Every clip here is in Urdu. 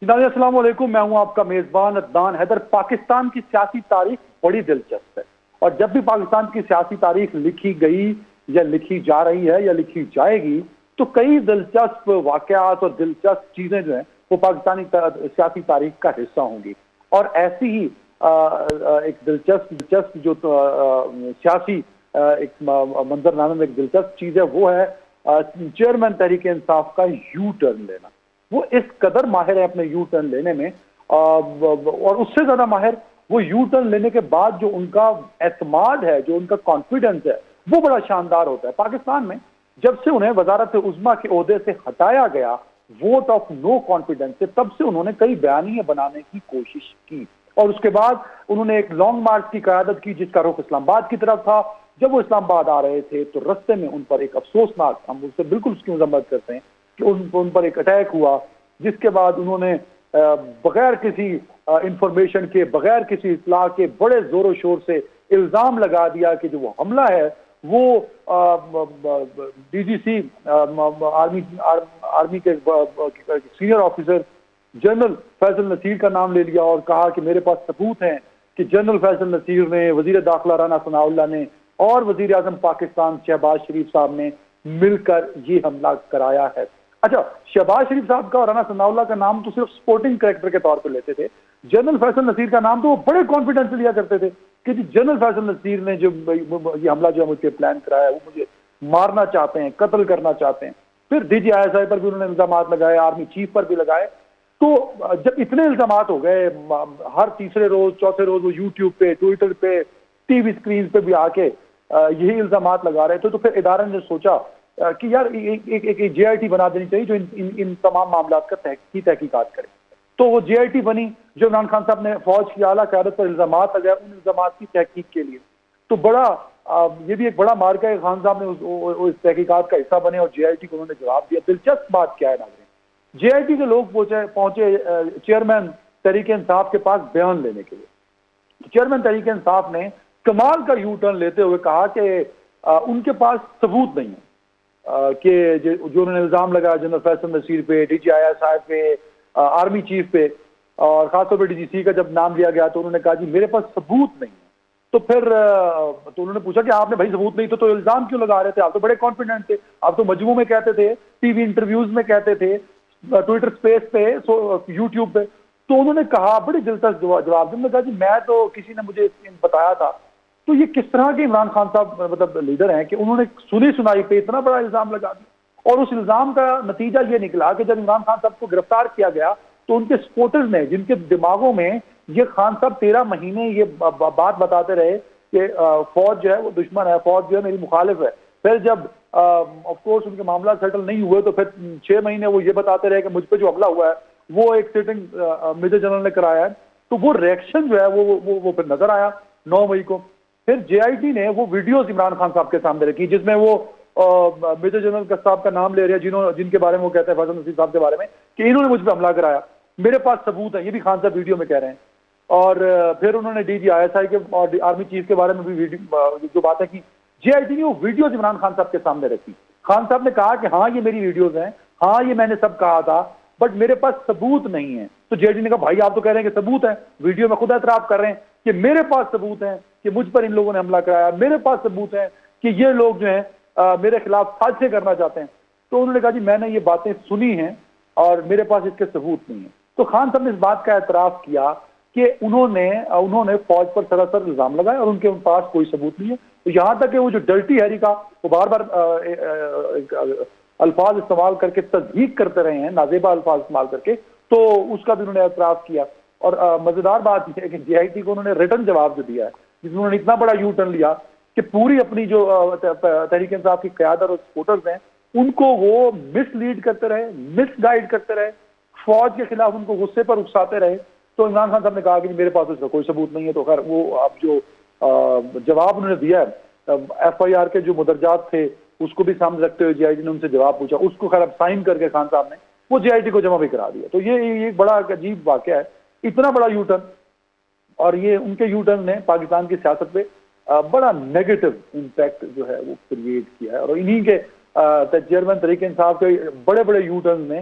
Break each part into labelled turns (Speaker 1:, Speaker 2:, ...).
Speaker 1: ناظرین السلام علیکم، میں ہوں آپ کا میزبان عدنان حیدر۔ پاکستان کی سیاسی تاریخ بڑی دلچسپ ہے، اور جب بھی پاکستان کی سیاسی تاریخ لکھی گئی یا لکھی جا رہی ہے یا لکھی جائے گی تو کئی دلچسپ واقعات اور دلچسپ چیزیں جو ہیں وہ پاکستانی سیاسی تاریخ کا حصہ ہوں گی۔ اور ایسی ہی ایک دلچسپ جو سیاسی ایک منظرنامے میں ایک دلچسپ چیز ہے وہ ہے چیئرمین تحریک انصاف کا یو ٹرن لینا۔ وہ اس قدر ماہر ہے اپنے یو ٹرن لینے میں، اور اس سے زیادہ ماہر وہ یو ٹرن لینے کے بعد جو ان کا اعتماد ہے، جو ان کا کانفیڈنس ہے، وہ بڑا شاندار ہوتا ہے۔ پاکستان میں جب سے انہیں وزارت عظمیٰ کے عہدے سے ہٹایا گیا ووٹ آف نو کانفیڈنس سے، تب سے انہوں نے کئی بیانیے بنانے کی کوشش کی، اور اس کے بعد انہوں نے ایک لانگ مارچ کی قیادت کی جس کا رخ اسلام آباد کی طرف تھا۔ جب وہ اسلام آباد آ رہے تھے تو رستے میں ان پر ایک افسوسناک، ہم اس سے بالکل اس کی مذمت کرتے ہیں کہ ان پر ایک اٹیک ہوا، جس کے بعد انہوں نے بغیر کسی انفارمیشن کے، بغیر کسی اطلاع کے بڑے زور و شور سے الزام لگا دیا کہ جو وہ حملہ ہے وہ ڈی جی سی آرمی کے senior officer general Faisal Naseer کا نام لے لیا، اور کہا کہ میرے پاس ثبوت ہیں کہ جنرل فیصل نصیر نے، وزیر داخلہ رانا ثناء اللہ نے اور وزیر اعظم پاکستان شہباز شریف صاحب نے مل کر یہ حملہ کرایا ہے۔ اچھا، شہباز شریف صاحب کا اور رانا ثناء اللہ کا نام تو صرف سپورٹنگ کریکٹر کے طور پہ لیتے تھے، جنرل فیصل نصیر کا نام تو وہ بڑے کانفیڈنس سے لیا کرتے تھے کہ جی جنرل فیصل نصیر نے جو یہ حملہ جو ہے مجھ پہ پلان کرایا ہے، وہ مجھے مارنا چاہتے ہیں، قتل کرنا چاہتے ہیں۔ پھر D G I S I پر بھی انہوں نے الزامات لگائے، آرمی چیف پر بھی لگائے۔ تو جب اتنے الزامات ہو گئے، ہر تیسرے روز چوتھے روز وہ یوٹیوب پہ، ٹویٹر پہ، ٹی وی اسکرین پہ بھی آ کے یہی الزامات لگا رہے تھے، تو پھر ادارے نے سوچا کہ یار ایک جے آئی ٹی بنا دینی چاہیے جو ان تمام معاملات کی تحقیقات کرے۔ تو وہ جے آئی ٹی بنی جو عمران خان صاحب نے فوج کی اعلیٰ قیادت پر الزامات لگائے ان الزامات کی تحقیق کے لیے۔ تو بڑا یہ بھی ایک بڑا مارکا ہے، خان صاحب نے اس تحقیقات کا حصہ بنے اور جے آئی ٹی کو انہوں نے جواب دیا۔ دلچسپ بات کیا ہے ناظرین، جے آئی ٹی کے لوگ پہنچے چیئرمین تحریک انصاف کے پاس بیان لینے کے لیے۔ چیئرمین تحریک انصاف نے کمال کا یو ٹرن لیتے ہوئے کہا کہ ان کے پاس ثبوت نہیں ہے کہ جو انہوں نے الزام لگایا جنرل فیصل نصیر پہ، D G I S I پہ، آرمی چیف پہ، اور خاص طور پہ ڈی جی سی کا جب نام لیا گیا تو انہوں نے کہا جی میرے پاس ثبوت نہیں ہے۔ تو پھر تو انہوں نے پوچھا کہ آپ نے بھائی ثبوت نہیں تو الزام کیوں لگا رہے تھے؟ آپ تو بڑے کانفیڈنٹ تھے، آپ تو مجموع میں کہتے تھے، ٹی وی انٹرویوز میں کہتے تھے، ٹویٹر اسپیس پہ، یوٹیوب پہ۔ تو انہوں نے کہا بڑی دلچسپ جواب دیا، کہا جی میں تو کسی نے مجھے بتایا تھا۔ تو یہ کس طرح کے عمران خان صاحب مطلب لیڈر ہیں کہ انہوں نے سنی سنائی پہ اتنا بڑا الزام لگا دیا، اور اس الزام کا نتیجہ یہ نکلا کہ جب عمران خان صاحب کو گرفتار کیا گیا تو ان کے سپورٹرز نے، جن کے دماغوں میں یہ خان صاحب 13 مہینے یہ بات بتاتے رہے کہ فوج جو ہے وہ دشمن ہے، فوج جو ہے میری مخالف ہے، پھر جب آف کورس ان کے معاملات سیٹل نہیں ہوئے تو پھر 6 مہینے وہ یہ بتاتے رہے کہ مجھ پہ جو حملہ ہوا ہے وہ ایک سٹنگ میجر جنرل نے کرایا ہے۔ تو وہ ریئیکشن جو ہے وہ پھر نظر آیا 9 مئی کو۔ پھر جے آئی ٹی نے وہ ویڈیوز عمران خان صاحب کے سامنے رکھی جس میں وہ میجر جنرل صاحب کا نام لے رہے ہیں جن کے بارے میں وہ کہتے ہیں، فیصل نصیر صاحب کے بارے میں، کہ انہوں نے مجھ پہ حملہ کرایا، میرے پاس ثبوت ہے، یہ بھی خان صاحب ویڈیو میں کہہ رہے ہیں۔ اور پھر انہوں نے D G I S I کے اور آرمی چیف کے بارے میں بھی جو باتیں کی، جے آئی ٹی نے وہ ویڈیوز عمران خان صاحب کے سامنے رکھی۔ خان صاحب نے کہا کہ ہاں یہ میری ویڈیوز ہیں، ہاں یہ میں نے سب کہا تھا، بٹ میرے پاس ثبوت نہیں ہے۔ تو جے آئی ٹی نے کہا بھائی آپ تو کہہ رہے ہیں کہ ثبوت ہے، ویڈیو میں خود اعتراف کر رہے ہیں کہ میرے پاس ثبوت ہیں کہ مجھ پر ان لوگوں نے حملہ کرایا، میرے پاس ثبوت ہے کہ یہ لوگ جو ہیں میرے خلاف سازشیں کرنا چاہتے ہیں۔ تو انہوں نے کہا جی میں نے یہ باتیں سنی ہیں اور میرے پاس اس کے ثبوت نہیں ہیں۔ تو خان صاحب نے اس بات کا اعتراف کیا کہ انہوں نے فوج پر سراسر الزام لگائے اور ان کے پاس کوئی ثبوت نہیں ہے۔ تو یہاں تک کہ وہ جو ڈرٹی ہیری کا وہ بار بار الفاظ استعمال کر کے تصدیق کرتے رہے ہیں، نازیبا الفاظ استعمال کر کے، تو اس کا بھی انہوں نے اعتراف کیا۔ اور مزیدار بات یہ ہے کہ جے آئی ٹی کو انہوں نے ریٹن جواب جو دیا ہے، جس میں انہوں نے اتنا بڑا یو ٹرن لیا کہ پوری اپنی جو تحریک انصاف کی قیادت اور سپورٹرز ہیں ان کو وہ مس لیڈ کرتے رہے، مس گائیڈ کرتے رہے، فوج کے خلاف ان کو غصے پر اکساتے رہے۔ تو عمران خان صاحب نے کہا کہ میرے پاس اس کا کوئی ثبوت نہیں ہے۔ تو خیر وہ اب جو جواب انہوں نے دیا ہے ایف آئی آر کے جو مدرجات تھے اس کو بھی سامنے رکھتے ہوئے جے آئی ٹی نے ان سے جواب پوچھا، اس کو خیر اب سائن کر کے خان صاحب نے وہ جے آئی ٹی کو جمع بھی کرا دیا۔ تو یہ ایک بڑا عجیب واقعہ ہے، اتنا بڑا یو ٹرن، اور یہ ان کے یو ٹرن نے پاکستان کی سیاست پہ بڑا نیگیٹو امپیکٹ جو ہے وہ کریٹ کیا ہے۔ اور انہی کے چیئرمین تحریک انصاف کے بڑے بڑے یو ٹرن نے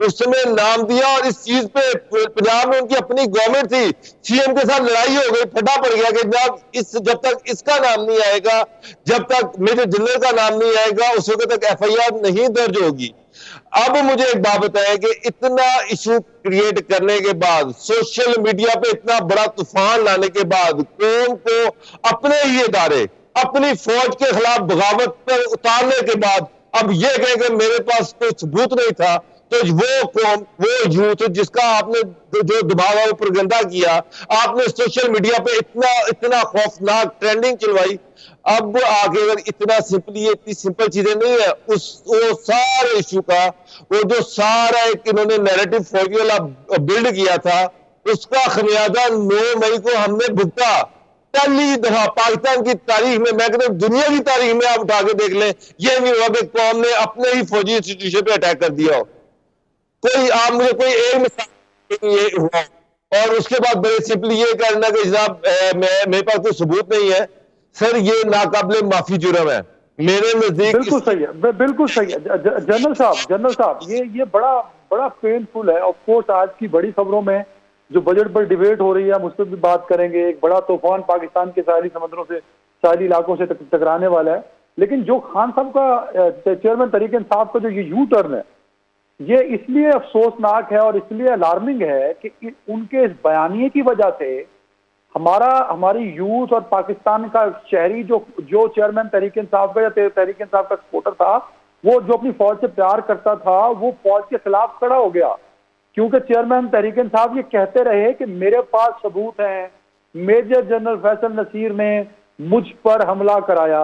Speaker 2: اس میں نام دیا اور اس چیز پہ پنجاب میں ان کی اپنی گورنمنٹ تھی, سی ایم کے ساتھ لڑائی ہو گئی, پھٹا پڑ گیا کہ جناب جب تک اس کا نام نہیں آئے گا, جب تک میجر جنرل کا نام نہیں آئے گا, اس وقت تک ایف آئی آر نہیں درج ہوگی. اب مجھے ایک بات بتائیں کہ اتنا ایشو کریٹ کرنے کے بعد, سوشل میڈیا پہ اتنا بڑا طوفان لانے کے بعد, قوم کو اپنے ہی ادارے اپنی فوج کے خلاف بغاوت پر اتارنے کے بعد اب یہ کہیں کہ میرے پاس کوئی ثبوت نہیں تھا, تو وہ قوم, وہ یوتھ جس کا آپ نے جو دباوا پروپیگنڈا کیا, آپ نے سوشل میڈیا پہ اتنا خوفناک ٹرینڈنگ چلوائی, اب آگے اگر اتنا سمپلی, اتنی سمپل چیزیں نہیں ہے, وہ سارے ایشو کا وہ جو سارا ایک انہوں نے نیریٹو فوجی والا بلڈ کیا تھا, اس کا خمیازہ 9 مئی کو ہم نے بھگتا. پہلی دفعہ پاکستان کی تاریخ میں کہتا ہوں دنیا کی تاریخ میں آپ اٹھا کے دیکھ لیں, یہ نہیں ہوا کہ قوم نے اپنے ہی فوجی انسٹیٹیوشن پہ اٹیک کر دیا ہو. کوئی آپ مجھے کوئی ایک مثال یہ ہوا, اور اس کے بعد بڑے سمپلی یہ کہنا کہ جناب میرے پاس کوئی ثبوت نہیں ہے. سر یہ ناقابل معافی جرم ہے میرے نزدیک.
Speaker 1: بالکل صحیح ہے, بالکل صحیح ہے جنرل صاحب, یہ بڑا پینفل ہے. آف کورس آج کی بڑی خبروں میں جو بجٹ پر ڈیبیٹ ہو رہی ہے, ہم اس پہ بھی بات کریں گے. ایک بڑا طوفان پاکستان کے ساحلی سمندروں سے, ساحلی علاقوں سے ٹکرانے والا ہے. لیکن جو خان صاحب کا, چیئرمین تحریک انصاف کا جو یہ یو ٹرن ہے, یہ اس لیے افسوسناک ہے اور اس لیے الارمنگ ہے کہ ان کے اس بیانیے کی وجہ سے ہماری یوتھ اور پاکستان کا شہری جو چیئرمین تحریک انصاف کا یا تحریک انصاف کا سپورٹر تھا, وہ جو اپنی فوج سے پیار کرتا تھا, وہ فوج کے خلاف کھڑا ہو گیا. کیونکہ چیئرمین تحریک انصاف یہ کہتے رہے کہ میرے پاس ثبوت ہیں, میجر جنرل فیصل نصیر نے مجھ پر حملہ کرایا,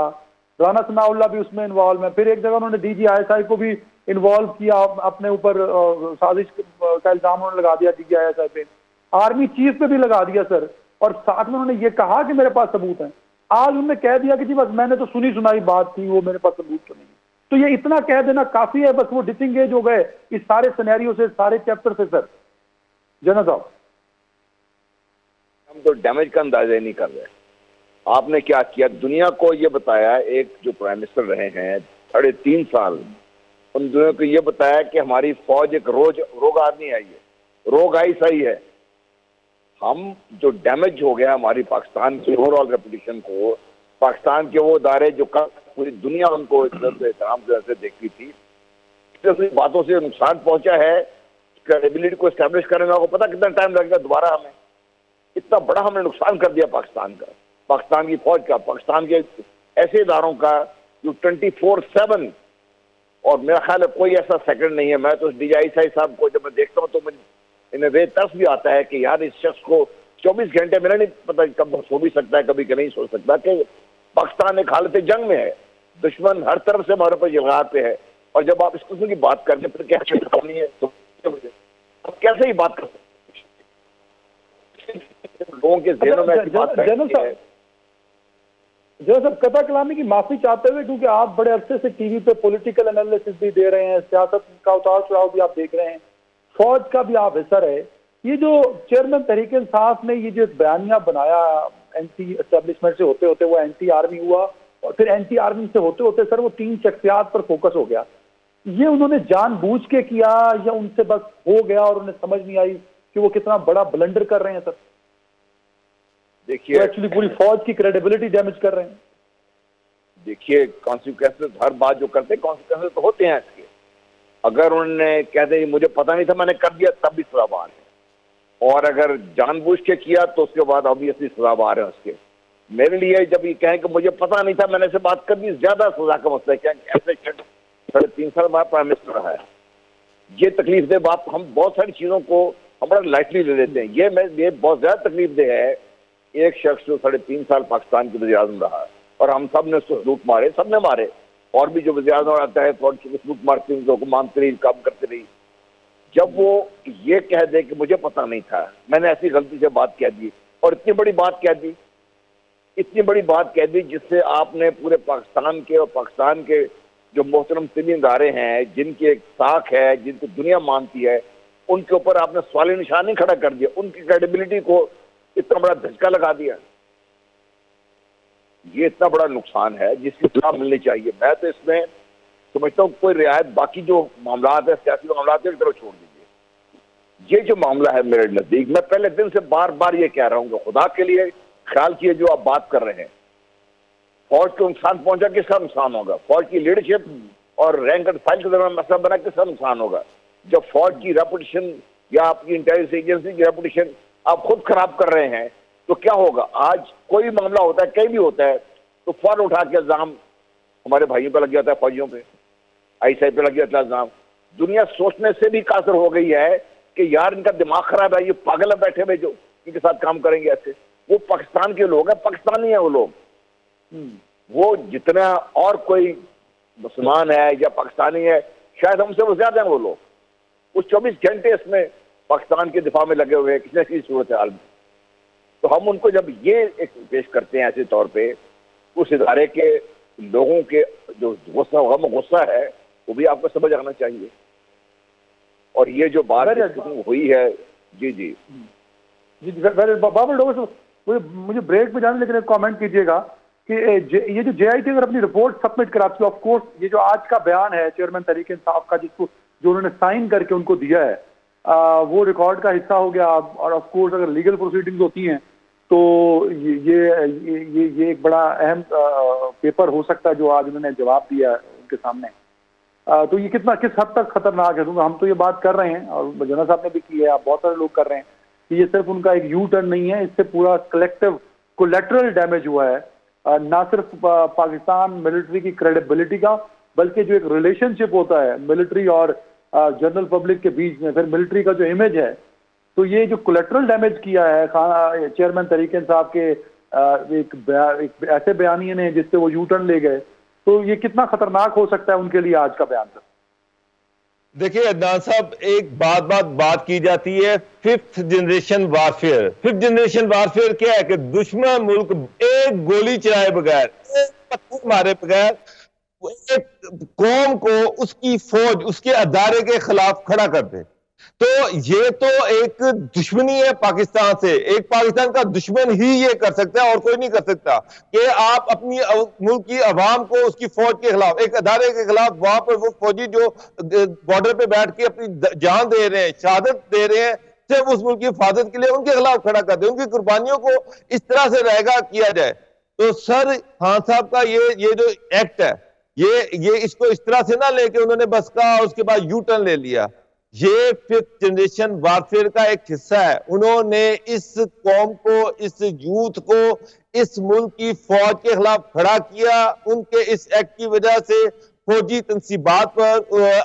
Speaker 1: رانا ثناء اللہ بھی اس میں انوالو ہے. پھر ایک جگہ انہوں نے D G I S I کو بھی انوالو کیا, اپنے اوپر سازش کا الزام انہوں نے لگا دیا D G I S I پہ, آرمی چیف پہ بھی لگا دیا سر. اور ساتھ میں انہوں نے یہ کہا کہ میرے پاس ثبوت ہیں. آج انہوں نے کہہ دیا کہ جی بس میں نے تو سنی سنائی بات تھی, وہ میرے پاس ثبوت تو نہیں ہے. تو یہ اتنا کہہ دینا کافی ہے, بس وہ ڈس انگیج ہو گئے اس سارے سینیریو سے, سارے چیپٹر سے. سر جنرل صاحب,
Speaker 3: ہم تو ڈیمیج کا اندازہ ہی نہیں کر رہے. آپ نے کیا کیا, دنیا کو یہ بتایا, ایک جو پرائم منسٹر رہے ہیں 3.5 سال, ان دنیا کو یہ بتایا کہ ہماری فوج ایک روگ آدمی آئی ہے, روگ آئی صحیح ہے. ہم جو ڈیمیج ہو گیا ہماری پاکستان کی اوور آل ریپوٹیشن کو, پاکستان کے وہ ادارے جو پوری دنیا ان کو احترام سے دیکھتی تھی, باتوں سے نقصان پہنچا ہے. کریڈیبلٹی کو اسٹیبلش کرنے میں آپ کو پتا کتنا ٹائم لگے گا دوبارہ. ہمیں اتنا بڑا ہم نے نقصان کر دیا پاکستان کا, پاکستان کی فوج کا, پاکستان کے ایسے اداروں کا جو 24/7, اور میرا خیال ہے کوئی ایسا سیکنڈ نہیں ہے. میں تو ڈی جی آئی صاحب کو جب میں دیکھتا ہوں تو انہیں بے ترس بھی آتا ہے کہ یار اس شخص کو 24 گھنٹے میرا نہیں پتا کب سو بھی سکتا ہے, کبھی کہ نہیں سو سکتا, کہ پاکستان ایک حالت جنگ میں ہے, دشمن ہر طرف سے ہمارے پر جلغار پہ ہے. اور جب آپ اس قسم کی بات کرتے پھر کیا نہیں ہے تو آپ کیسے ہی بات کر سکتے ہیں؟ لوگوں کے ذہنوں میں
Speaker 1: جنرل صاحب قطع کلامی کی معافی چاہتے ہوئے, کیونکہ آپ بڑے عرصے سے ٹی وی پہ پولیٹیکل انالیسس بھی دے رہے ہیں, سیاست کا اتار چڑھاؤ بھی آپ دیکھ رہے ہیں, فوج کا بھی آپ حصہ رہے. یہ جو چیئرمین تحریک انصاف نے یہ جو بیانیہ بنایا, اینٹی اسٹیبلشمنٹ سے ہوتے ہوتے وہ اینٹی آرمی ہوا, اور پھر اینٹی آرمی سے ہوتے ہوتے سر وہ 3 شخصیات پر فوکس ہو گیا. یہ انہوں نے جان بوجھ کے کیا یا ان سے بس ہو گیا اور انہیں سمجھ نہیں آئی کہ وہ کتنا بڑا بلنڈر کر رہے ہیں سر؟ دیکھیے ایکچولی پوری فوج کی کریڈیبلٹی ڈیمیج کر رہے ہیں.
Speaker 3: دیکھیے کانسیکوینسز, ہر بات جو کرتے ہیں کانسیکوینسز تو ہوتے ہیں اس کے. اگر انہوں نے کہتے ہیں مجھے پتہ نہیں تھا میں نے کر دیا, تب بھی سزاوار ہے. اور اگر جان بوجھ کے کیا تو اس کے بعد obviously سزاوار ہے اس کے. میرے لیے جب یہ کہیں کہ مجھے پتہ نہیں تھا میں نے سے بات کر دی, زیادہ سزا کا مسئلہ ہے. کیا ایسے 3.5 سال بعد پرائم منسٹر رہا ہے, یہ تکلیف دہ بات. ہم بہت ساری چیزوں کو ہم بڑا لائٹلی لے لیتے ہیں. یہ بہت زیادہ تکلیف دہ ہے. ایک شخص جو 3.5 سال پاکستان کے وزیر اعظم رہا, اور ہم سب نے اس کو سلوک مارے, سب نے مارے, اور بھی جو وزیر اعظم آتا ہے فوج کی سلوک مارتی ہوں, جو مانتی رہی, کام کرتی رہی. جب وہ یہ کہہ دے کہ مجھے پتہ نہیں تھا, میں نے ایسی غلطی سے بات کہہ دی, اور اتنی بڑی بات کہہ دی جس سے آپ نے پورے پاکستان کے اور پاکستان کے جو محترم ترین ادارے ہیں, جن کی ایک ساکھ ہے, جن کو دنیا مانتی ہے, ان کے اوپر آپ نے سوالی نشان نہیں کھڑا کر دیا, ان کی کریڈیبلٹی کو اتنا بڑا دھچکا لگا دیا. یہ اتنا بڑا نقصان ہے جس کی سزا ملنی چاہیے. میں تو اس میں سمجھتا ہوں کوئی رعایت, باقی جو معاملات ہیں سیاسی معاملات ہیں ایک طرف چھوڑ دیجیے. یہ جو معاملہ ہے میرے نزدیک، میں پہلے دن سے بار بار یہ کہہ رہا ہوں کہ خدا کے لیے خیال کیے جو آپ بات کر رہے ہیں، فوج کو نقصان پہنچا کس کا نقصان ہوگا؟ فوج کی لیڈرشپ اور رینک اینڈ فائل کے درمیان مسئلہ بنا کس کا نقصان ہوگا؟ جب فوج کی ریپوٹیشن یا آپ کی انٹیلیجنس ایجنسی کی ریپوٹیشن آپ خود خراب کر رہے ہیں تو کیا ہوگا؟ آج کوئی معاملہ ہوتا ہے، کہیں بھی ہوتا ہے، تو فوراً اٹھا کے الزام ہمارے بھائیوں پہ لگ جاتا ہے، فوجیوں پہ، آئی سی آئی پہ لگ جاتا ہے الزام۔ دنیا سوچنے سے بھی قاصر ہو گئی ہے کہ یار ان کا دماغ خراب ہے، یہ پاگل ہے بیٹھے ہوئے جو ان کے ساتھ کام کریں گے ایسے۔ وہ پاکستان کے لوگ ہیں، پاکستانی ہیں وہ لوگ، وہ جتنا اور کوئی مسلمان ہے یا پاکستانی ہے شاید ہم سے وہ زیادہ ہیں وہ لوگ، وہ 24 گھنٹے اس میں پاکستان کے دفاع میں لگے ہوئے ہیں کسی نہ کسی صورتحال میں۔ تو ہم ان کو جب یہ ایک پیش کرتے ہیں ایسے طور پہ، اس ادارے کے لوگوں کے جو غم و غصہ ہے وہ بھی آپ کو سمجھ آنا چاہیے۔ اور یہ جو بات ہوئی ہے، جی جی
Speaker 1: جی بابر ڈوگر صاحب، مجھے بریک میں جانے لیکن ایک کامنٹ کیجیے گا کہ یہ جو جے آئی ٹی اگر اپنی رپورٹ سبمٹ کراتی ہے، آف کورس یہ جو آج کا بیان ہے چیئرمین تحریک انصاف کا، جس کو جو انہوں نے سائن کر کے ان کو دیا ہے، وہ ریکارڈ کا حصہ ہو گیا، اور آف کورس اگر لیگل پروسیڈنگز ہوتی ہیں تو یہ ایک بڑا اہم پیپر ہو سکتا ہے جو آج انہوں نے جواب دیا ان کے سامنے۔ تو یہ کس حد تک خطرناک ہے؟ کیونکہ ہم تو یہ بات کر رہے ہیں اور جنرل صاحب نے بھی کی ہے، آپ بہت سارے لوگ کر رہے ہیں کہ یہ صرف ان کا ایک یو ٹرن نہیں ہے، اس سے پورا کلیکٹیو کولیٹرل ڈیمیج ہوا ہے، نہ صرف پاکستان ملٹری کی کریڈیبلٹی کا، بلکہ جو ایک ریلیشن شپ ہوتا ہے ملٹری اور جنرل پبلک کے بیچ میں، پھر ملٹری کا جو امیج ہے، تو یہ جو کولیٹرل ڈیمیج کیا ہے چیئرمین تحریک انصاف کے ایک ایسے بیانیے نے جس سے وہ یو ٹرن لے گئے، تو یہ کتنا خطرناک ہو سکتا ہے ان کے لیے آج کا بیان؟ سر
Speaker 2: دیکھیے عدنان صاحب، ایک بات کی جاتی ہے fifth generation warfare. Fifth generation warfare کیا ہے کہ دشمن ملک ایک گولی چلائے بغیر، ایک پتھر مارے بغیر ایک قوم کو، اس کی فوج، اس کے ادارے کے خلاف کھڑا کر دے۔ تو یہ تو ایک دشمنی ہے پاکستان سے، ایک پاکستان کا دشمن ہی یہ کر سکتا ہے اور کوئی نہیں کر سکتا کہ آپ اپنی ملک کی عوام کو اس کی فوج کے خلاف، ایک ادارے کے خلاف، وہاں پر وہ فوجی جو بارڈر پہ بیٹھ کے اپنی جان دے رہے ہیں، شہادت دے رہے ہیں صرف اس ملک کی حفاظت کے لیے، ان کے خلاف کھڑا کر دیں، ان کی قربانیوں کو اس طرح سے رہگا کیا جائے۔ تو سر خان صاحب کا یہ جو ایکٹ ہے، یہ اس کو اس طرح سے نہ لے کہ انہوں نے بس کہا اس کے بعد یو ٹرن لے لیا۔ یہ ففتھ جنریشن وارفیئر کا ایک حصہ ہے۔ انہوں نے اس قوم کو، اس یوتھ کو اس ملک کی فوج کے خلاف کھڑا کیا۔ ان کے اس ایکٹ کی وجہ سے فوجی تنصیبات پر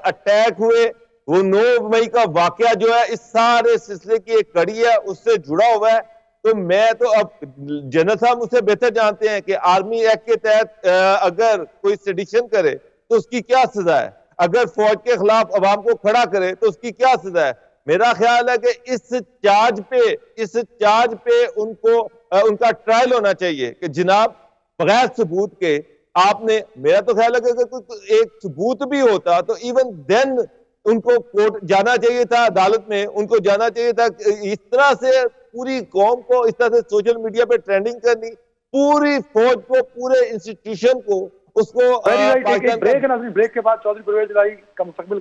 Speaker 2: اٹیک ہوئے۔ وہ 9 مئی کا واقعہ جو ہے اس سارے سلسلے کی ایک کڑی ہے، اس سے جڑا ہوا ہے۔ تو میں تو اب جنرل صاحب مجھ سے بہتر جانتے ہیں کہ آرمی ایکٹ کے تحت اگر کوئی سیڈیشن کرے تو اس کی کیا سزا ہے، اگر فوج کے خلاف عوام کو کھڑا کرے تو اس کی کیا سزا ہے۔ میرا خیال ہے کہ اس چارج پہ ان کا ٹرائل ہونا چاہیے کہ جناب بغیر ثبوت کے آپ نے، میرا تو خیال ہے کہ اگر ایک ثبوت بھی ہوتا تو ایون دین ان کو کورٹ جانا چاہیے تھا، عدالت میں ان کو جانا چاہیے تھا۔ اس طرح سے پوری قوم کو، اس طرح سے سوشل میڈیا پہ ٹرینڈنگ کرنی، پوری فوج کو، پورے انسٹیٹیوشن کو، اس کو
Speaker 1: بریک کے بعد چودھری پرویز الہی کا مستقبل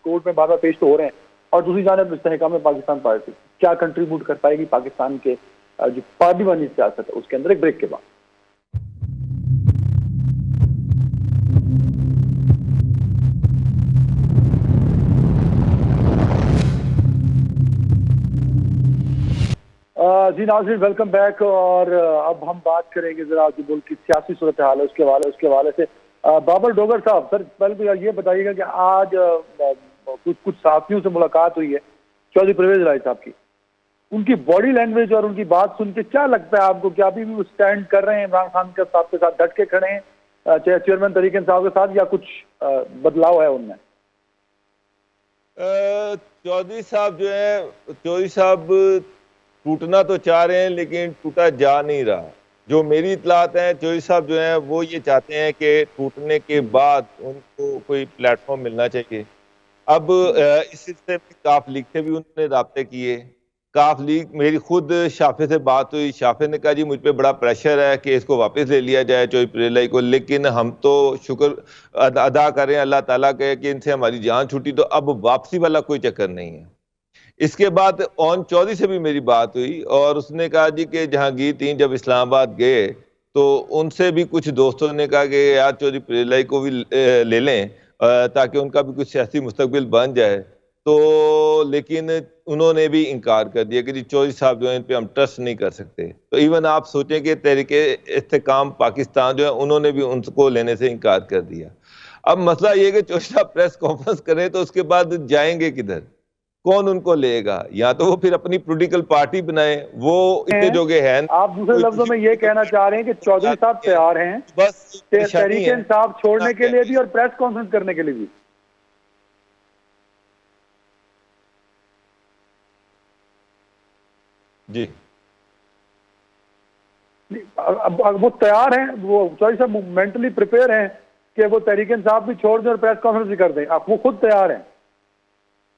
Speaker 1: کورٹ میں بار بار پیش تو ہو رہے ہیں، اور دوسری جانب استحکام میں پاکستان پارٹی کیا کنٹریبیوٹ کر پائے گی پاکستان کے جو پارلیمانی سیاست ہے اس کے اندر؟ ایک بریک کے بعد جی ناظرین، ویلکم بیک۔ اور اب ہم بات کریں گے ذرا جو ملک کی سیاسی صورتحال ہے اس کے حوالے سے۔ بابر ڈوگر صاحب، سر پہلے یہ بتائیے گا کہ آج کچھ صحافیوں سے ملاقات ہوئی ہے چودھری پرویز الہی صاحب کی، ان کی باڈی لینگویج اور ان کی بات سن کے کیا لگتا ہے آپ کو کہ ابھی بھی وہ اسٹینڈ کر رہے ہیں عمران خان صاحب کے ساتھ، ڈٹ کے کھڑے ہیں چیئرمین تحریک انصاف کے ساتھ، یا کچھ بدلاؤ ہے ان میں؟
Speaker 2: چودھری صاحب ٹوٹنا تو چاہ رہے ہیں لیکن ٹوٹا جا نہیں رہا۔ جو میری اطلاعات ہیں، چودھری صاحب جو ہیں وہ یہ چاہتے ہیں کہ ٹوٹنے کے بعد ان کو کوئی پلیٹ فارم ملنا چاہیے۔ اب اس سلسلے میں کاف لیگ سے بھی انہوں نے رابطے کیے۔ کاف لیگ، میری خود شافع سے بات ہوئی، شافع نے کہا جی مجھ پہ بڑا پریشر ہے کہ اس کو واپس لے لیا جائے چودھری پرویز الہی کو، لیکن ہم تو شکر ادا کریں اللہ تعالیٰ کے کہ ان سے ہماری جان چھوٹی، تو اب واپسی والا کوئی چکر نہیں ہے۔ اس کے بعد اون چودھری سے بھی میری بات ہوئی اور اس نے کہا جی کہ جہانگیر تین جب اسلام آباد گئے تو ان سے بھی کچھ دوستوں نے کہا کہ یار چودھری پریلائی کو بھی لے لیں تاکہ ان کا بھی کچھ سیاسی مستقبل بن جائے. تو لیکن انہوں نے بھی انکار کر دیا کہ جی چودھری صاحب جو ہیں ان پہ ہم ٹرسٹ نہیں کر سکتے. تو ایون آپ سوچیں کہ تحریک استحکام پاکستان جو ہے انہوں نے بھی ان کو لینے سے انکار کر دیا. اب مسئلہ یہ کہ چودھری صاحب پریس کانفرنس کریں تو اس کے بعد جائیں گے کدھر, کون ان کو لے گا؟ یا تو وہ پھر اپنی پولیٹیکل پارٹی بنائیں, وہ اتنے جوگے ہیں.
Speaker 1: آپ دوسرے لفظوں میں یہ کہنا چاہ رہے ہیں کہ چودھری صاحب تیار ہیں
Speaker 2: بس
Speaker 1: تحریک انصاف چھوڑنے کے لیے بھی اور پریس کانفرنس کرنے کے لیے بھی؟
Speaker 2: جی
Speaker 1: اب وہ تیار ہیں, وہ چودھری صاحب مینٹلی پریپیئر ہیں کہ وہ تحریک انصاف بھی چھوڑ دیں اور پریس کانفرنس بھی کر دیں؟ آپ وہ خود تیار ہیں؟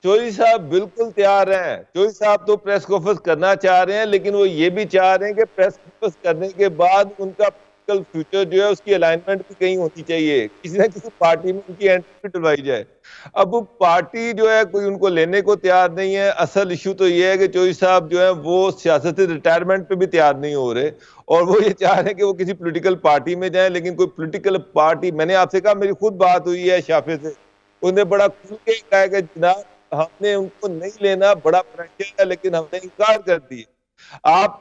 Speaker 2: چودھری صاحب بالکل تیار ہیں. چودھری صاحب تو پریس کانفرنس کرنا چاہ رہے ہیں, لیکن وہ یہ بھی چاہ رہے ہیں کہ پریس کانفرنس کرنے کے بعد ان کا پولیٹیکل فیوچر جو ہے اس کی الائنمنٹ بھی کہیں ہونی چاہیے, کسی نہ کسی پارٹی میں ان کی انٹری بھی ڈلوائی جائے. اب وہ پارٹی جو ہے کوئی ان کو لینے کو تیار نہیں ہے. اصل ایشو تو یہ ہے کہ چودھری صاحب جو ہے وہ سیاست سے ریٹائرمنٹ پہ بھی تیار نہیں ہو رہے, اور وہ یہ چاہ رہے ہیں کہ وہ کسی پولیٹیکل پارٹی میں جائیں. لیکن کوئی پولیٹیکل پارٹی, میں نے آپ سے کہا میری خود بات ہوئی ہے شافع سے, انہوں نے بڑا کھل کے کہا کہ جناب ہم نے ان کو نہیں لینا, بڑا پریشر ہے, لیکن ہم نے انکار کر دی. آپ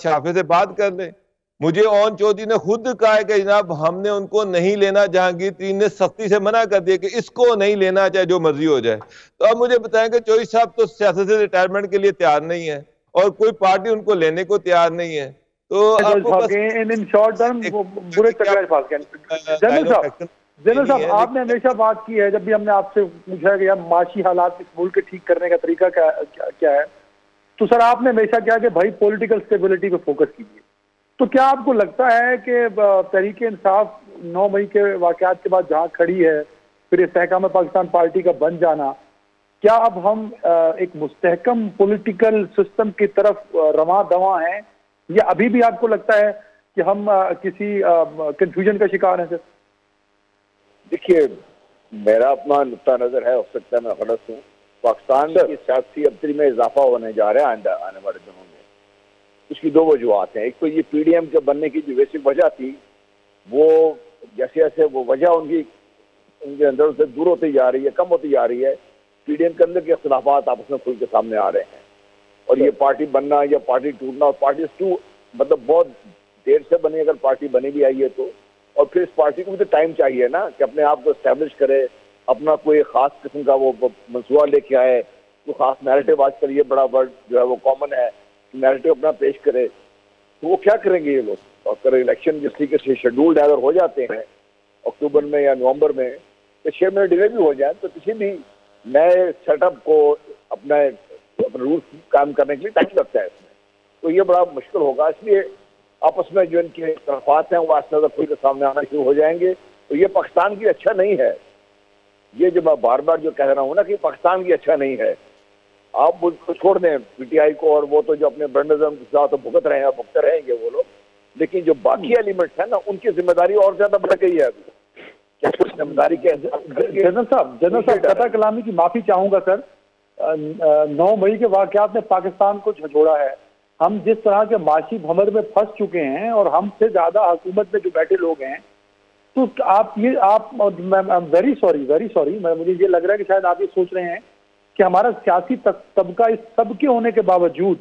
Speaker 2: شافع سے بات کر لیں. مجھے اون چودھری نے خود کہا ہے کہ جناب ہم نے ان کو نہیں لینا, جہانگیر تین نے سختی سے منع کر دیا کہ اس کو نہیں لینا چاہے جو مرضی ہو جائے. تو اب مجھے بتائیں کہ چودھری صاحب تو سیاست سے ریٹائرمنٹ کے لیے تیار نہیں ہے اور کوئی پارٹی ان کو لینے کو تیار نہیں ہے. تو اب وہ بس
Speaker 1: ان شارٹ ٹرم وہ برے چکر پھنس گئے. جنرل صاحب آپ نے ہمیشہ بات کی ہے, جب بھی ہم نے آپ سے پوچھا کہ یار معاشی حالات اس ملک کے ٹھیک کرنے کا طریقہ کیا ہے, تو سر آپ نے ہمیشہ کہا کہ بھائی پولیٹیکل سٹیبلٹی پہ فوکس کیجیے. تو کیا آپ کو لگتا ہے کہ تحریک انصاف 9 مئی کے واقعات کے بعد جہاں کھڑی ہے, پھر استحکام پاکستان پارٹی کا بن جانا, کیا اب ہم ایک مستحکم پولیٹیکل سسٹم کی طرف رواں دواں ہیں, یا ابھی بھی آپ کو لگتا ہے کہ ہم کسی کنفیوژن کا شکار ہیں؟ سر
Speaker 3: دیکھیے, میرا اپنا نقطہ نظر ہے, ہو سکتا ہے میں غلط ہوں. پاکستان کی سیاسی ابتری میں اضافہ ہونے جا رہا ہے آنے والے دنوں میں. اس کی 2 وجوہات ہیں. ایک تو یہ پی ڈی ایم کے بننے کی جو بیسک وجہ تھی, وہ جیسے جیسے وہ وجہ ان کے اندر سے دور ہوتی جا رہی ہے, کم ہوتی جا رہی ہے. پی ڈی ایم کے اندر کے اختلافات آپس میں کھل کے سامنے آ رہے ہیں, اور یہ پارٹی بننا یا پارٹی ٹوٹنا, اور پارٹی مطلب بہت دیر سے بنی, اگر پارٹی بنی بھی آئی ہے تو, اور پھر اس پارٹی کو بھی تو ٹائم چاہیے نا کہ اپنے آپ کو اسٹیبلش کرے, اپنا کوئی خاص قسم کا وہ منصوبہ لے کے آئے, کوئی خاص نیریٹو. آج کل یہ بڑا ورڈ جو ہے وہ کامن ہے, نیریٹو اپنا پیش کرے. تو وہ کیا کریں گے یہ لوگ؟ اور اگر الیکشن جس طریقے سے شیڈولڈ اگر ہو جاتے ہیں اکتوبر میں یا نومبر میں, تو 6 مہینے ڈیلے بھی ہو جائیں, تو کسی بھی نئے سیٹ اپ کو اپنا رولس کام کرنے کے لیے ٹائم لگتا ہے اس میں. تو یہ بڑا مشکل ہوگا. اس لیے آپس میں جو ان کے اختلافات ہیں وہ آہستہ آہستہ کھل کے سامنے آنا شروع ہو جائیں گے. تو یہ پاکستان کی اچھا نہیں ہے. یہ جو میں بار بار جو کہہ رہا ہوں نا کہ پاکستان کی اچھا نہیں ہے. آپ ملک کو چھوڑ دیں پی ٹی آئی کو, اور وہ تو جو اپنے برنزم کے ساتھ بھگت رہے ہیں, بھگتے رہیں گے وہ لوگ, لیکن جو باقی ایلیمنٹس ہیں نا ان کی ذمہ داری اور زیادہ بڑھ گئی ہے ابھی. ذمہ داری کے
Speaker 1: جنرل صاحب قطع کلامی کی معافی چاہوں گا سر. 9 مئی کے واقعات نے پاکستان کو جھنجھوڑا ہے. ہم جس طرح کے معاشی بھمر میں پھنس چکے ہیں, اور ہم سے زیادہ حکومت میں جو بیٹھے لوگ ہیں, تو آپ ویری سوری مجھے یہ لگ رہا ہے کہ شاید آپ یہ سوچ رہے ہیں کہ ہمارا سیاسی طبقہ اس سب کے ہونے کے باوجود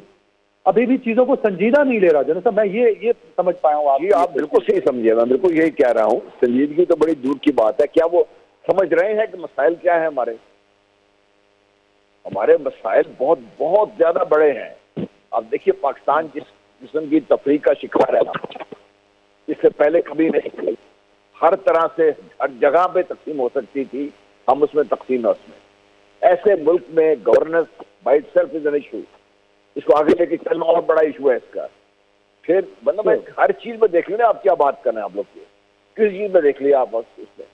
Speaker 1: ابھی بھی چیزوں کو سنجیدہ نہیں لے رہا. جنرل صاحب میں یہ سمجھ پایا ہوں.
Speaker 3: آپ بالکل صحیح سمجھے, میں بالکل یہی کہہ رہا ہوں. سنجیدگی تو بڑی دور کی بات ہے. کیا وہ سمجھ رہے ہیں کہ مسائل کیا ہیں؟ ہمارے مسائل بہت بہت زیادہ بڑے ہیں. اب دیکھیے, پاکستان جس قسم کی تفریق کا شکار ہے نا, اس سے پہلے کبھی نہیں. ہر طرح سے ہر جگہ پہ تقسیم ہو سکتی تھی, ہم اس میں تقسیم ہے. اس میں ایسے ملک میں governance by itself is an issue. اس کو آگے لے کے چلنا اور بڑا ایشو ہے اس کا. پھر مطلب ہر چیز میں دیکھ لیں آپ کیا بات کر رہے ہیں. آپ لوگ کس چیز میں دیکھ لیا آپ اس میں.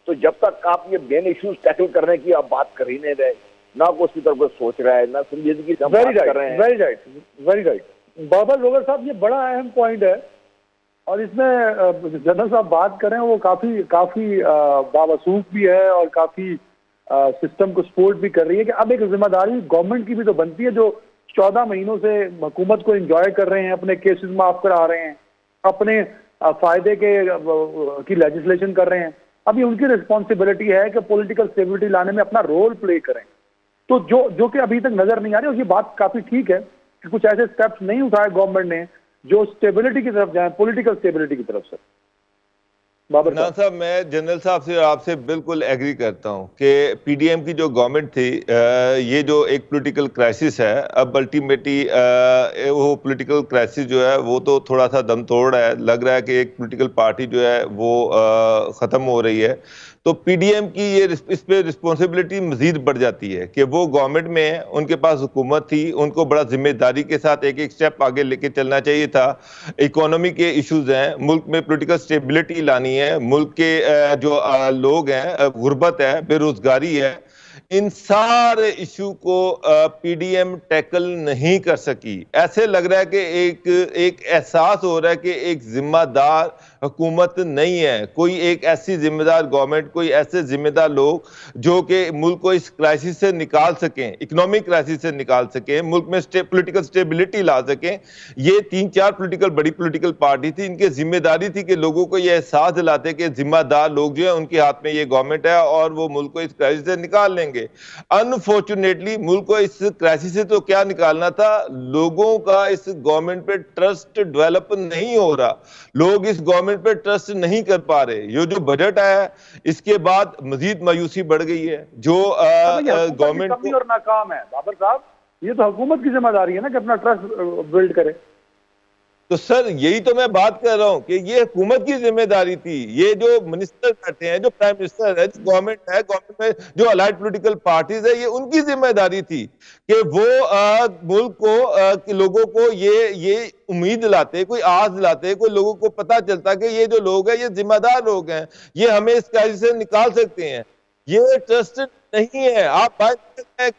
Speaker 3: تو جب تک آپ یہ مین ایشوز ٹیکل کرنے کی آپ بات کر ہی نہیں رہے, نہ کو اس کی طرف سوچ رہا ہے, نہ سنجیدگی سے بات کر رہے ہیں.
Speaker 1: ویری رائٹ بابر لوگر صاحب, یہ بڑا اہم پوائنٹ ہے, اور اس میں جنرل صاحب بات کریں وہ کافی باوسوخ بھی ہے, اور کافی سسٹم کو سپورٹ بھی کر رہی ہے کہ اب ایک ذمہ داری گورنمنٹ کی بھی تو بنتی ہے، جو 14 مہینوں سے حکومت کو انجوائے کر رہے ہیں، اپنے کیسز معاف کرا رہے ہیں، اپنے فائدے کی لیجسلیشن کر رہے ہیں. ابھی ان کی ریسپانسبلٹی ہے کہ پولیٹیکل اسٹیبلٹی لانے میں اپنا رول پلے کریں. تو جو کہ ابھی تک نظر نہیں آ رہی، اور یہ بات کافی ٹھیک ہے کہ کچھ ایسے سٹیپس نہیں اٹھائے گورنمنٹ نے جو اسٹیبلٹی کی طرف جائیں، پولیٹیکل اسٹیبلٹی کی طرف سے. بابر
Speaker 2: عدنان صاحب، میں جنرل صاحب سے آپ سے بالکل ایگری کرتا ہوں کہ پی ڈی ایم کی جو گورنمنٹ تھی، یہ جو ایک پولیٹیکل کرائسس ہے، اب الٹیمیٹلی وہ پولیٹیکل کرائسس جو ہے وہ تو تھوڑا سا دم توڑ ہے، لگ رہا ہے کہ ایک پولیٹیکل پارٹی جو ہے وہ ختم ہو رہی ہے. تو پی ڈی ایم کی یہ اس پہ رسپانسبلٹی مزید بڑھ جاتی ہے کہ وہ گورنمنٹ میں ہے، ان کے پاس حکومت تھی، ان کو بڑا ذمہ داری کے ساتھ ایک ایک سٹیپ آگے لے کے چلنا چاہیے تھا. اکانومی کے ایشوز ہیں، ملک میں پولیٹیکل سٹیبلٹی لانی ہے، ملک کے جو لوگ ہیں، غربت ہے، بے روزگاری ہے، ان سارے ایشو کو پی ڈی ایم ٹیکل نہیں کر سکی. ایسے لگ رہا ہے کہ ایک احساس ہو رہا ہے کہ ایک ذمہ دار حکومت نہیں ہے، کوئی ایک ایسی ذمہ دار گورنمنٹ، کوئی ایسے ذمہ دار لوگ جو کہ ملک کو اس کرائسس سے نکال سکیں، اکنامک کرائسس سے نکال سکیں، ملک میں پولیٹیکل سٹیبلٹی لا سکیں. یہ 3-4 بڑی پولیٹیکل پارٹی تھی، ان کی ذمہ داری تھی کہ لوگوں کو یہ احساس دلاتے کہ ذمہ دار لوگ جو ہیں ان کے ہاتھ میں یہ گورنمنٹ ہے اور وہ ملک کو اس کرائسس سے نکال لیں گے. انفارچونیٹلی ملک کو اس کرائسس سے تو کیا نکالنا تھا، لوگوں کا اس گورنمنٹ پہ ٹرسٹ ڈیولپ نہیں ہو رہا، لوگ اس گورنمنٹ پہ ٹرسٹ نہیں کر پا رہے. یہ جو بجٹ آیا اس کے بعد مزید مایوسی بڑھ گئی ہے. جو گورنمنٹ
Speaker 1: کمی اور ناکام ہے بابر صاحب، یہ تو حکومت کی ذمہ داری ہے نا کہ اپنا ٹرسٹ بلڈ کرے.
Speaker 2: تو سر یہی تو میں بات کر رہا ہوں کہ یہ حکومت کی ذمہ داری تھی. یہ جو منسٹر بیٹھے ہیں، جو پرائم منسٹر ہے، جو گورنمنٹ ہے، گورنمنٹ میں جو الائڈ پولیٹیکل پارٹیز ہے، یہ ان کی ذمہ داری تھی کہ وہ ملک کو لوگوں کو یہ امید دلاتے، کوئی آس دلاتے، کوئی لوگوں کو پتہ چلتا کہ یہ جو لوگ ہیں یہ ذمہ دار لوگ ہیں، یہ ہمیں اس کرائسس سے نکال سکتے ہیں. یہ ٹرسٹ نہیں ہے. آپ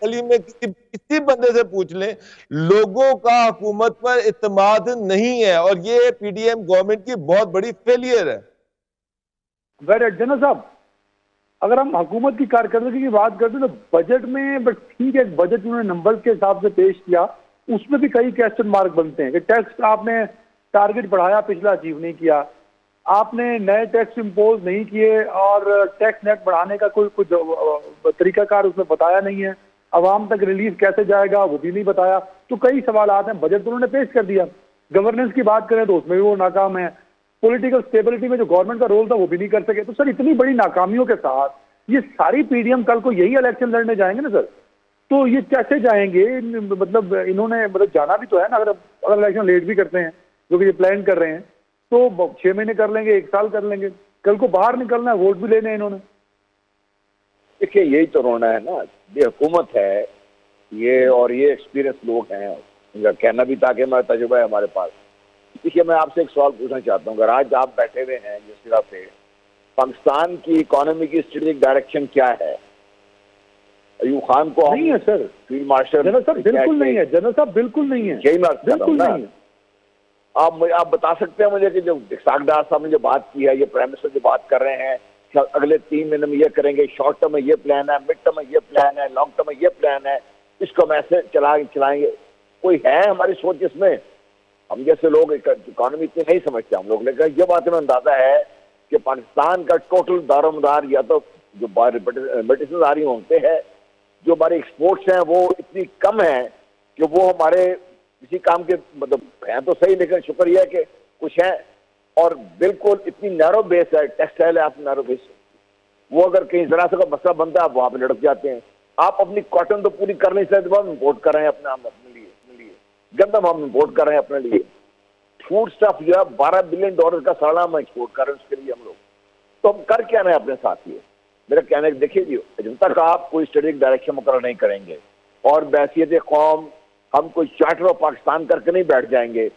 Speaker 2: گلی میں کسی بندے سے پوچھ لیں، لوگوں کا حکومت پر اعتماد نہیں ہے، اور یہ پی ڈی ایم گورنمنٹ کی بہت بڑی فیلئر ہے.
Speaker 1: جنرل صاحب، اگر ہم حکومت کی کارکردگی کی بات کرتے ہیں تو بجٹ میں ٹھیک ہے، بجٹ انہوں نے نمبر کے حساب سے پیش کیا، اس میں بھی کئی کوسچن مارک بنتے ہیں کہ ٹیکس آپ نے ٹارگٹ بڑھایا، پچھلا اچیو نہیں کیا، آپ نے نئے ٹیکس امپوز نہیں کیے، اور ٹیکس نیٹ بڑھانے کا کوئی طریقہ کار اس میں بتایا نہیں ہے، عوام تک ریلیف کیسے جائے گا وہ بھی نہیں بتایا. تو کئی سوالات ہیں. بجٹ انہوں نے پیش کر دیا. گورننس کی بات کریں تو اس میں بھی وہ ناکام ہے. پولیٹیکل سٹیبلٹی میں جو گورنمنٹ کا رول تھا وہ بھی نہیں کر سکے. تو سر اتنی بڑی ناکامیوں کے ساتھ یہ ساری پی ڈی ایم کل کو یہی الیکشن لڑنے جائیں گے نا سر، تو یہ کیسے جائیں گے؟ مطلب انہوں نے جانا بھی تو ہے نا. اگر الیکشن لیٹ بھی کرتے ہیں جو کہ یہ پلان کر رہے ہیں تو 6 مہینے کر لیں گے، 1 سال کر لیں گے. کل کو باہر نکلنا ہے، ووٹ بھی لینے ہیں انہوں نے.
Speaker 3: دیکھیے یہی تو رونا ہے نا. یہ حکومت ہے یہ، اور یہ ایکسپیرئنس لوگ ہیں، ان کا کہنا بھی تھا کہ ہمارا تجربہ ہے ہمارے پاس. دیکھیے میں آپ سے ایک سوال پوچھنا چاہتا ہوں. اگر آج آپ بیٹھے ہوئے ہیں جس طرح سے، پاکستان کی اکانومی کی اسٹریٹجک ڈائریکشن کیا ہے؟ ایوب خان کو
Speaker 1: نہیں ہے سر،
Speaker 3: فیلڈ مارشل
Speaker 1: جنرل صاحب بالکل نہیں ہے. جنرل صاحب بالکل نہیں ہے،
Speaker 3: یہی میں
Speaker 1: بالکل نہیں ہے.
Speaker 3: آپ بتا سکتے ہیں مجھے کہ جو اسحاق ڈار صاحب نے جو بات کی ہے، یہ پرائم منسٹر جو بات کر رہے ہیں کہ اگلے 3 مہینے میں یہ کریں گے، شارٹ ٹرم میں یہ پلان ہے، مڈ ٹرم میں یہ پلان ہے، لانگ ٹرم میں یہ پلان ہے، اس کو ہم ایسے چلائیں گے. کوئی ہے ہماری سوچ اس میں؟ ہم جیسے لوگ اکانومی اتنی نہیں سمجھتے ہم لوگ، لیکن یہ بات ہمیں اندازہ ہے کہ پاکستان کا ٹوٹل دار و مدار یا تو جو ریمیٹنسز آ رہی ہوتے ہیں، جو ہماری ایکسپورٹس ہیں وہ اتنی کم ہیں کہ وہ ہمارے کسی کام کے مطلب ہیں تو صحیح، لیکن شکر یہ ہے کہ کچھ ہیں. اور بالکل اتنی نیرو بیس ہے، ٹیکسٹائل ہے آپ نیرو بیس، وہ اگر کہیں ذرا سا مسئلہ بنتا ہے آپ وہاں پہ لڑک جاتے ہیں. آپ اپنی کاٹن تو پوری کر نہیں سکتے، ہم امپورٹ کر رہے ہیں اپنے لیے گندم ہم امپورٹ کر رہے ہیں اپنے لیے. فوڈ سٹف جو ہے $12 بلین کا سالانہ ہم ایکسپورٹ کر رہے ہیں اس کے لیے ہم لوگ. تو ہم کر کیا رہے ہیں اپنے ساتھ؟ یہ میرا کہنا ہے دیکھیے جی، جب تک آپ کوئی اسٹریٹجک ڈائریکشن مقرر نہیں کریں گے اور بحیثیت قوم ہم کوئی چارٹر آف پاکستان کر کے نہیں بیٹھ جائیں گے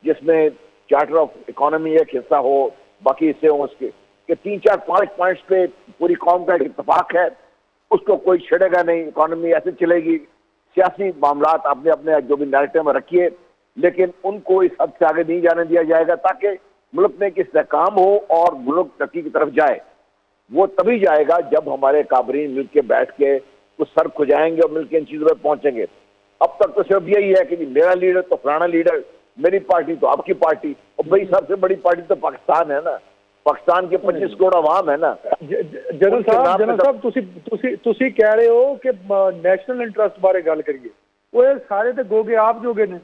Speaker 3: جس میں چارٹر آف اکانومی ایک حصہ ہو، باقی حصے ہوں اس کے، کہ 3-4-5 پوائنٹس پہ پوری قوم کا ایک اتفاق ہے، اس کو کوئی چھڑے گا نہیں، اکانومی ایسے چلے گی. سیاسی معاملات آپ نے اپنے جو بھی نیریٹو میں رکھیے، لیکن ان کو اس حد سے آگے نہیں جانے دیا جائے گا تاکہ ملک میں ایک استحکام ہو اور ملک ترقی کی طرف جائے. وہ تبھی جائے گا جب ہمارے کابرین مل کے بیٹھ کے کچھ سر کھجائیں گے اور مل کے ان چیزوں پہ پہنچیں گے. اب تک تو صرف یہی ہے کہ جی میرا لیڈر تو فلانا لیڈر, میری پارٹی تو آپ کی پارٹی, اور بھائی سب سے بڑی پارٹی تو پاکستان ہے نا, پاکستان کے 25 کروڑ عوام ہے نا.
Speaker 1: جنرل صاحب تسی کہہ رہے ہو کہ نیشنل انٹرسٹ بارے گل کریے, وہ سارے تو گوگے آپ جو گے نے.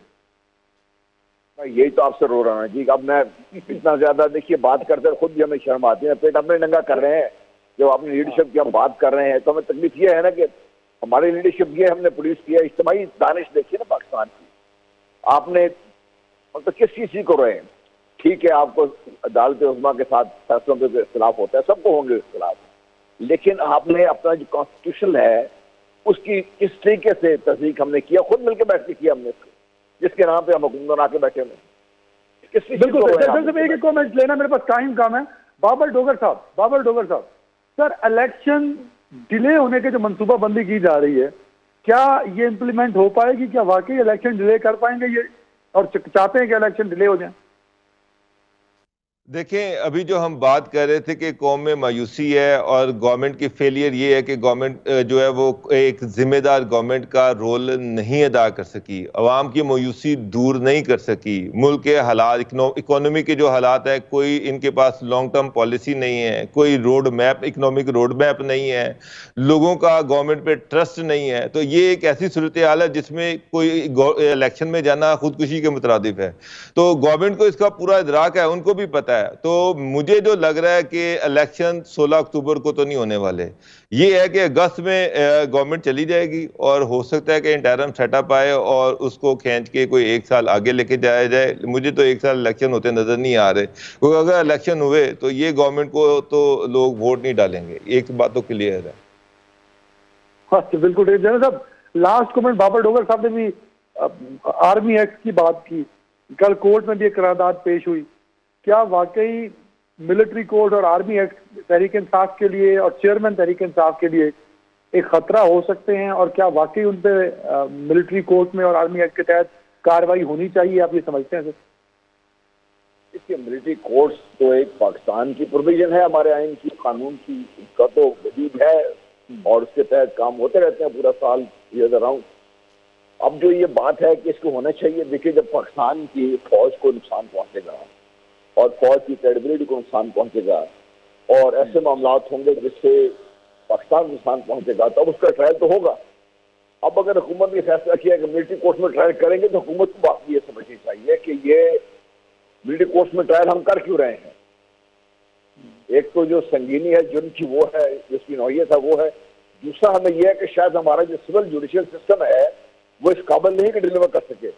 Speaker 3: یہی تو آپ سے رو رہا ہوں جی. اب میں اتنا زیادہ دیکھیے بات کرتے خود بھی ہمیں شرم آتی ہے, پیٹ اپنے ننگا کر رہے ہیں. جب اپنی لیڈرشپ کی ہم بات کر رہے ہیں تو ہمیں تکلیف یہ ہے نا کہ ہماری لیڈرشپ یہ ہم نے پروڈیوس کیا اجتماعی دانش دیکھیے نا پاکستان کی. آپ نے تو کس چیز کو رہے ہیں, ٹھیک ہے آپ کو عدالت عظمیٰ کے ساتھ فیصلوں پہ اختلاف ہوتا ہے, سب کو ہوں گے اختلاف, لیکن آپ نے اپنا جو کانسٹیٹیوشن ہے اس کی کس طریقے سے تصدیق ہم نے کیا, خود مل کے بیٹھ کے کیا ہم نے, جس کے نام پہ ہم حکومت بنا کے بیٹھے ہوئے.
Speaker 1: بالکل ایک کامنٹ لینا, میرے پاس ٹائم کم ہے. بابر ڈوگر صاحب سر, الیکشن ڈیلے ہونے کے جو منصوبہ بندی کی جا رہی ہے, کیا یہ امپلیمنٹ ہو پائے گی؟ کیا واقعی الیکشن ڈیلے کر پائیں گے یہ, اور چاہتے ہیں کہ الیکشن ڈیلے ہو جائیں؟
Speaker 2: دیکھیں, ابھی جو ہم بات کر رہے تھے کہ قوم میں مایوسی ہے اور گورنمنٹ کی فیلئر یہ ہے کہ گورنمنٹ جو ہے وہ ایک ذمہ دار گورنمنٹ کا رول نہیں ادا کر سکی, عوام کی مایوسی دور نہیں کر سکی, ملک کے حالات, اکانومی کے جو حالات ہیں, کوئی ان کے پاس لانگ ٹرم پالیسی نہیں ہے, کوئی road map, economic road map نہیں ہے, لوگوں کا گورنمنٹ پہ ٹرسٹ نہیں ہے. تو یہ ایک ایسی صورتحال ہے جس میں کوئی الیکشن میں جانا خودکشی کے مترادف ہے. تو گورنمنٹ کو اس کا پورا ادراک ہے, ان کو بھی پتہ ہے. تو مجھے جو لگ رہا ہے کہ الیکشن 16 اکتوبر کو تو نہیں ہونے والے. یہ ہے کہ اگست میں گورنمنٹ چلی جائے گی اور ہو سکتا ہے کہ انٹرم سیٹ اپ آئے اور اس کو کھینچ کے کوئی 1 سال آگے لے کے جایا جائے. مجھے تو 1 سال الیکشن ہوتے نظر نہیں آ رہے, کیونکہ اگر الیکشن ہوئے تو یہ گورنمنٹ کو تو لوگ ووٹ نہیں ڈالیں گے, ایک بات تو کلیئر ہے.
Speaker 1: بالکل جنرل صاحب, لاسٹ کمنٹ بابر ڈوگر صاحب نے بھی آرمی ایکٹ کی بات کی, کل کورٹ میں بھی ایک قرارداد پیش ہوئی. کیا واقعی ملٹری کوڈ اور آرمی ایکٹ تحریک انصاف کے لیے اور چیئرمین تحریک انصاف کے لیے ایک خطرہ ہو سکتے ہیں, اور کیا واقعی ان پہ ملٹری کوڈ میں اور آرمی ایکٹ کے تحت کارروائی ہونی چاہیے, آپ یہ سمجھتے ہیں سر؟
Speaker 3: دیکھیے, ملٹری کوڈز تو ایک پاکستان کی پروویژن ہے, ہمارے آئین کی, قانون کی, اس کا تو وجود ہے اور اس کے تحت کام ہوتے رہتے ہیں پورا سال ایئر اراؤنڈ. اب جو یہ بات ہے کہ اس کو ہونا چاہیے, دیکھیے جب پاکستان کی فوج کو نقصان پہنچے گا اور فوج کی کریڈیبلٹی کو نقصان پہنچے گا اور ایسے معاملات ہوں گے جس سے پاکستان کو نقصان پہنچے گا, تو اب اس کا ٹرائل تو ہوگا. اب اگر حکومت نے فیصلہ کیا کہ ملٹری کورٹ میں ٹرائل کریں گے تو حکومت کو بات یہ سمجھنی چاہیے کہ یہ ملٹری کورٹ میں ٹرائل ہم کر کیوں رہے ہیں. ایک تو جو سنگینی ہے جرم کی وہ ہے, جس کی نوعیت ہے وہ ہے. دوسرا ہمیں یہ ہے کہ شاید ہمارا جو سول جوڈیشل سسٹم ہے وہ اس قابل نہیں کہ ڈیلیور کر سکے.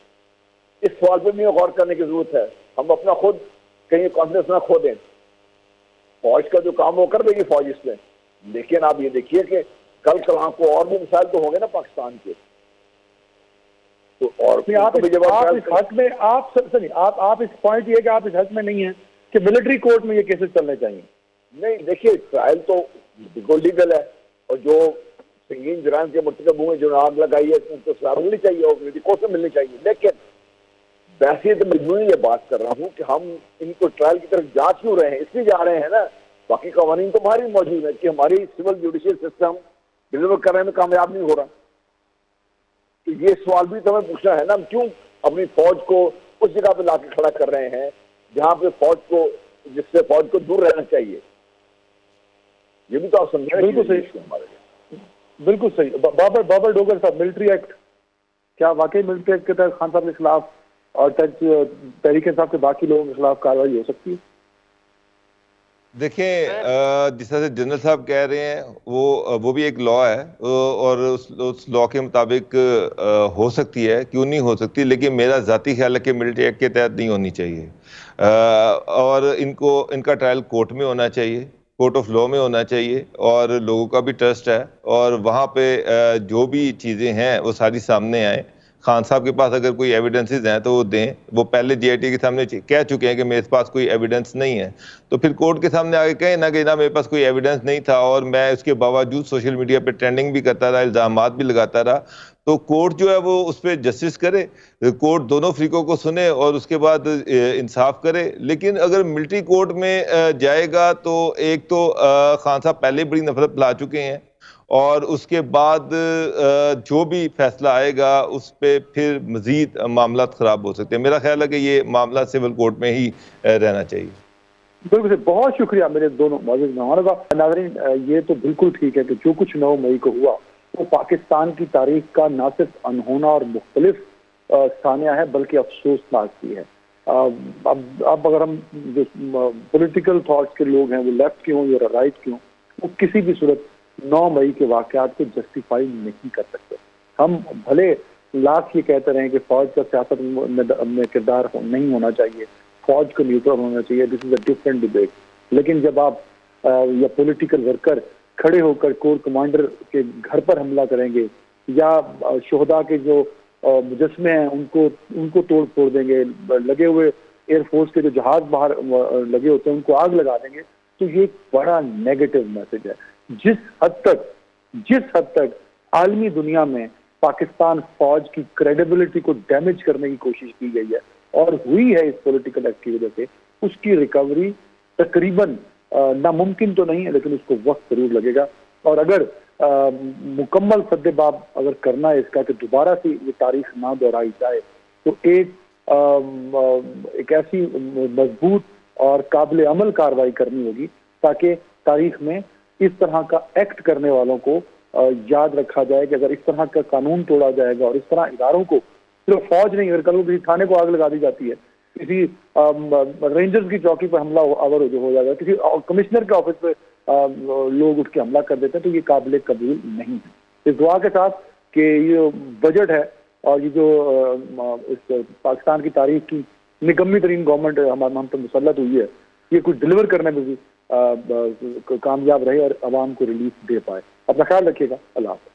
Speaker 3: اس سوال پہ بھی غور کرنے کی ضرورت ہے. ہم اپنا خود کہیں کانفیڈنس نہ کھو دیں. فوج کا جو کام وہ کر دے گی فوج اس میں, لیکن آپ یہ دیکھیے کہ کل کلاں کو اور بھی مسائل تو ہوں گے نا پاکستان کے. تو اور
Speaker 1: آپ اس حق میں آپ اس پوائنٹ یہ کہ آپ اس حق میں نہیں ہیں کہ ملٹری کورٹ میں یہ کیسز چلنے چاہیے.
Speaker 3: نہیں, دیکھیے ٹرائل تو بالکل لیگل ہے, اور جو سنگین جرائم کے مرتکب ہوئے جو آگ لگائی ہے اس میں تو سزا ملنی چاہیے اور ملٹری کورٹ سے ملنی چاہیے. لیکن بحثیت مجموعی یہ بات کر رہا ہوں کہ ہم ان کو ٹرائل کی طرف جا کیوں رہے ہیں, اس لیے جا رہے ہیں نا, باقی قوانین تو ہماری موجود ہیں کہ ہماری سول جوڈیشل سسٹم ڈیلیور کرنے میں کامیاب نہیں ہو رہا. تو یہ سوال بھی تو ہمیں پوچھنا ہے نا, ہم کیوں اپنی فوج کو اس جگہ پہ لا کے کھڑا کر رہے ہیں جہاں پہ فوج کو, جس سے فوج کو دور رہنا چاہیے. یہ بھی تو آپ سمجھیں.
Speaker 1: بالکل صحیح, بالکل صحیح. بابر ڈوگر صاحب, ملٹری ایکٹ, کیا واقعی ملٹری ایکٹ کے تحت خان صاحب کے خلاف اور تحریک انصاف کے باقی لوگوں کے خلاف کارروائی ہو سکتی ہے؟
Speaker 2: دیکھیں, جس طرح سے جنرل صاحب کہہ رہے ہیں وہ بھی ایک لا ہے, اور اس لا کے مطابق ہو سکتی ہے, کیوں نہیں ہو سکتی. لیکن میرا ذاتی خیال ہے کہ ملٹری ایکٹ کے تحت نہیں ہونی چاہیے, اور ان کا ٹرائل کورٹ میں ہونا چاہیے, کورٹ آف لا میں ہونا چاہیے, اور لوگوں کا بھی ٹرسٹ ہے, اور وہاں پہ جو بھی چیزیں ہیں وہ ساری سامنے آئیں. خان صاحب کے پاس اگر کوئی ایویڈنسز ہیں تو وہ دیں. وہ پہلے جے آئی ٹی کے سامنے کہہ چکے ہیں کہ میرے پاس کوئی ایویڈنس نہیں ہے, تو پھر کورٹ کے سامنے آگے کہیں نا کہ نا میرے پاس کوئی ایویڈنس نہیں تھا اور میں اس کے باوجود سوشل میڈیا پہ ٹرینڈنگ بھی کرتا رہا, الزامات بھی لگاتا رہا, تو کورٹ جو ہے وہ اس پہ جسٹس کرے, کورٹ دونوں فریقوں کو سنے اور اس کے بعد انصاف کرے. لیکن اگر ملٹری کورٹ میں جائے گا تو ایک تو خان صاحب پہلے بڑی نفرت لا چکے ہیں, اور اس کے بعد جو بھی فیصلہ آئے گا اس پہ پھر مزید معاملات خراب ہو سکتے ہیں. میرا خیال ہے کہ یہ معاملہ سول کورٹ میں ہی رہنا چاہیے.
Speaker 1: بالکل, بہت شکریہ میرے دونوں معزز مہمانوں کا. ناظرین, یہ تو بالکل ٹھیک ہے کہ جو کچھ 9 مئی کو ہوا وہ پاکستان کی تاریخ کا نہ صرف انہونا اور مختلف ثانیہ ہے بلکہ افسوسناک بھی ہے. اب اگر ہم پولیٹیکل تھاٹس کے لوگ ہیں, وہ لیفٹ کے ہوں یا رائٹ کے ہوں, وہ کسی بھی صورت 9 مئی کے واقعات کو جسٹیفائی نہیں کر سکتے. ہم بھلے لاکھ یہ کہتے رہے کہ فوج کا سیاست میں کردار نہیں ہونا چاہیے, فوج کو نیوٹرل ہونا چاہیے, دس از اے ڈفرینٹ ڈبیٹ. لیکن جب آپ یا پولیٹیکل ورکر کھڑے ہو کر کور کمانڈر کے گھر پر حملہ کریں گے یا شہداء کے جو مجسمے ہیں ان کو توڑ پھوڑ دیں گے, لگے ہوئے ایئر فورس کے جو جہاز باہر لگے ہوتے ہیں ان کو آگ لگا دیں گے, تو یہ ایک بڑا نیگیٹو میسج ہے. جس حد تک عالمی دنیا میں پاکستان فوج کی کریڈیبلٹی کو ڈیمیج کرنے کی کوشش کی گئی ہے اور ہوئی ہے اس پولیٹیکل ایکٹ کی وجہ سے, اس کی ریکوری تقریباً ناممکن تو نہیں ہے, لیکن اس کو وقت ضرور لگے گا. اور اگر مکمل سد باب اگر کرنا ہے اس کا کہ دوبارہ سے یہ تاریخ نہ دہرائی جائے, تو ایک ایسی مضبوط اور قابل عمل کارروائی کرنی ہوگی تاکہ تاریخ میں اس طرح کا ایکٹ کرنے والوں کو یاد رکھا جائے کہ اگر اس طرح کا قانون توڑا جائے گا اور اس طرح اداروں کو, صرف فوج نہیں, اگر کل کسی تھانے کو آگ لگا دی جاتی ہے, کسی رینجرز کی چوکی پر حملہ آور ہو جائے گا, کسی کمشنر کے آفس پہ لوگ اٹھ کے حملہ کر دیتے ہیں, تو یہ قابل قبول نہیں ہے. اس دعا کے ساتھ کہ یہ بجٹ ہے اور یہ جو اس پاکستان کی تاریخ کی نکمی ترین گورنمنٹ ہم پر مسلط ہوئی ہے, یہ کچھ ڈلیور کرنے میں بھی کامیاب رہے اور عوام کو ریلیف دے پائے. اپنا خیال رکھیے گا. اللہ حافظ.